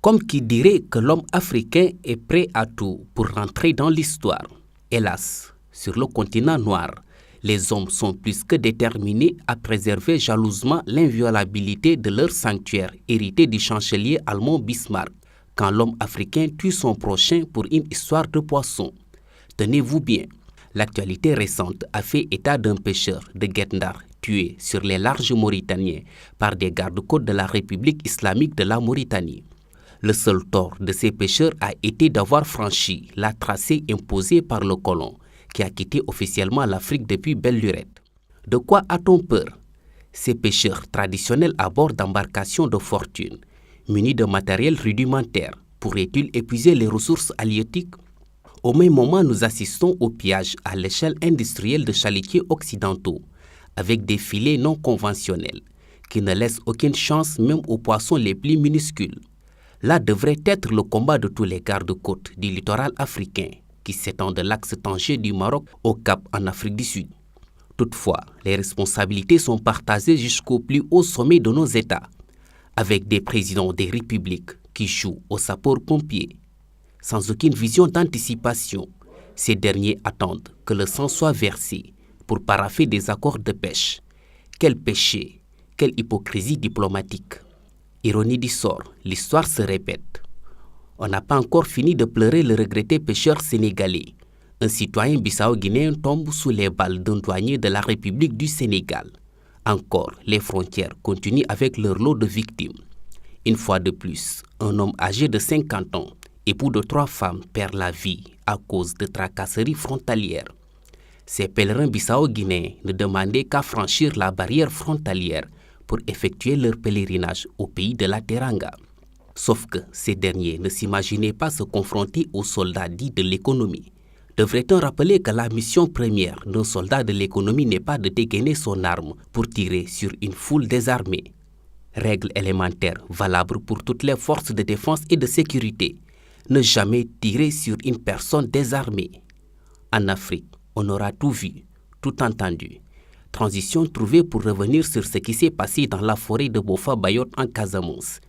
Comme qui dirait que l'homme africain est prêt à tout pour rentrer dans l'histoire. Hélas, sur le continent noir, les hommes sont plus que déterminés à préserver jalousement l'inviolabilité de leur sanctuaire hérité du chancelier allemand Bismarck, quand l'homme africain tue son prochain pour une histoire de poisson. Tenez-vous bien, l'actualité récente a fait état d'un pêcheur de Guet-Ndar tué sur les larges mauritaniens par des gardes-côtes de la République islamique de la Mauritanie. Le seul tort de ces pêcheurs a été d'avoir franchi la tracée imposée par le colon, qui a quitté officiellement l'Afrique depuis belle lurette. De quoi a-t-on peur? Ces pêcheurs traditionnels à bord d'embarcations de fortune, munis de matériel rudimentaire, pourraient-ils épuiser les ressources halieutiques? Au même moment, nous assistons au pillage à l'échelle industrielle de chalutiers occidentaux, avec des filets non conventionnels, qui ne laissent aucune chance même aux poissons les plus minuscules. Là devrait être le combat de tous les gardes-côtes du littoral africain, qui s'étend de l'axe Tanger du Maroc au Cap en Afrique du Sud. Toutefois, les responsabilités sont partagées jusqu'au plus haut sommet de nos États, avec des présidents des républiques qui jouent aux sapeurs-pompiers. Sans aucune vision d'anticipation, ces derniers attendent que le sang soit versé pour paraffer des accords de pêche. Quel péché, quelle hypocrisie diplomatique! Ironie du sort, l'histoire se répète. On n'a pas encore fini de pleurer le regretté pêcheur sénégalais. Un citoyen bissau-guinéen tombe sous les balles d'un douanier de la République du Sénégal. Encore, les frontières continuent avec leur lot de victimes. Une fois de plus, un homme âgé de 50 ans, époux de 3 femmes, perd la vie à cause de tracasseries frontalières. Ces pèlerins bissau-guinéens ne demandaient qu'à franchir la barrière frontalière pour effectuer leur pèlerinage au pays de la Teranga. Sauf que ces derniers ne s'imaginaient pas se confronter aux soldats dits de l'économie. Devrait-on rappeler que la mission première d'un soldat de l'économie n'est pas de dégainer son arme pour tirer sur une foule désarmée? Règle élémentaire valable pour toutes les forces de défense et de sécurité. Ne jamais tirer sur une personne désarmée. En Afrique, on aura tout vu, tout entendu. Transition trouvée pour revenir sur ce qui s'est passé dans la forêt de Bofa-Bayotte en Casamance.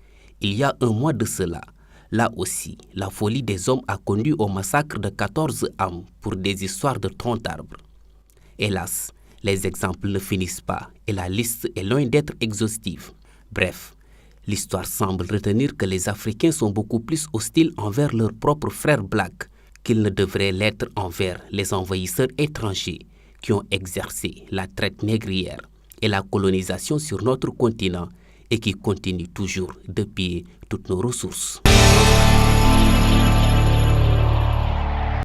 Il y a un mois de cela, là aussi, la folie des hommes a conduit au massacre de 14 âmes pour des histoires de troncs d'arbres. Hélas, les exemples ne finissent pas et la liste est loin d'être exhaustive. Bref, l'histoire semble retenir que les Africains sont beaucoup plus hostiles envers leurs propres frères blacks qu'ils ne devraient l'être envers les envahisseurs étrangers qui ont exercé la traite négrière et la colonisation sur notre continent et qui continuent toujours de piller toutes nos ressources.